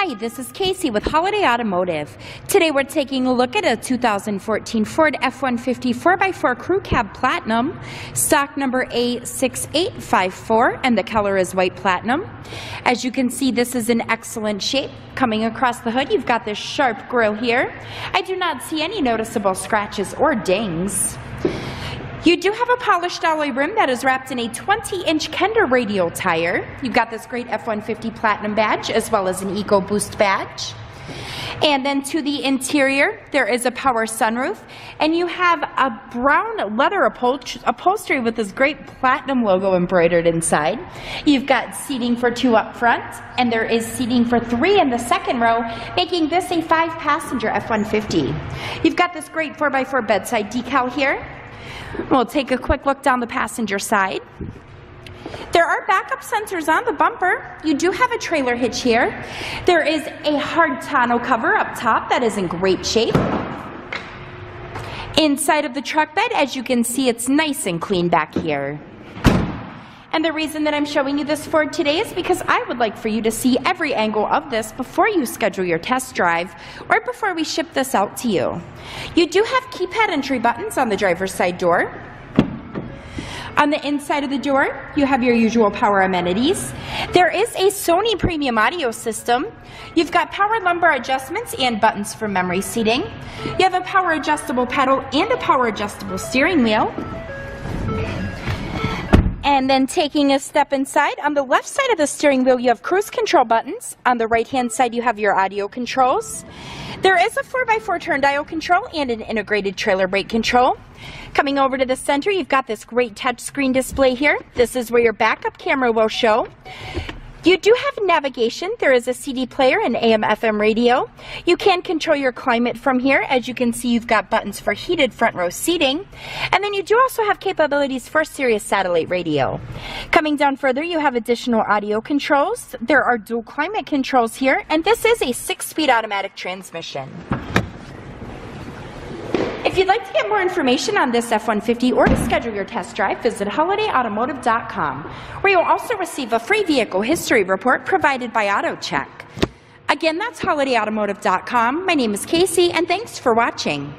Hi, this is Casey with Holiday Automotive. Today we're taking a look at a 2014 Ford F-150 4x4 Crew Cab Platinum, stock number A6854, and the color is white platinum. As you can see, this is in excellent shape. Coming across the hood, you've got this sharp grille here. I do not see any noticeable scratches or dings. You do have a polished alloy rim that is wrapped in a 20-inch Kender radial tire. You've got this great F-150 Platinum badge as well as an EcoBoost badge. And then to the interior, there is a power sunroof, and you have a brown leather upholstery with this great platinum logo embroidered inside. You've got seating for 2 up front, and there is seating for 3 in the second row, making this a 5-passenger F-150. You've got this great 4x4 bedside decal here. We'll take a quick look down the passenger side. There are backup sensors on the bumper. You do have a trailer hitch here. There is a hard tonneau cover up top that is in great shape. Inside of the truck bed, as you can see, it's nice and clean back here. And the reason that I'm showing you this Ford today is because I would like for you to see every angle of this before you schedule your test drive or before we ship this out to you. You do have keypad entry buttons on the driver's side door. On the inside of the door, you have your usual power amenities. There is a Sony premium audio system. You've got power lumbar adjustments and buttons for memory seating. You have a power adjustable pedal and a power adjustable steering wheel. And then taking a step inside, on the left side of the steering wheel you have cruise control buttons. On the right hand side you have your audio controls. There is a 4x4 turn dial control and an integrated trailer brake control. Coming over to the center, you've got this great touchscreen display here. This is where your backup camera will show. You do have navigation. There is a CD player and AM/FM radio. You can control your climate from here. As you can see, you've got buttons for heated front row seating. And then you do also have capabilities for Sirius satellite radio. Coming down further, you have additional audio controls. There are dual climate controls here, and this is a 6-speed automatic transmission. If you'd like to get more information on this F-150 or to schedule your test drive, visit holidayautomotive.com, where you'll also receive a free vehicle history report provided by AutoCheck. Again, that's holidayautomotive.com. My name is Casey, and thanks for watching.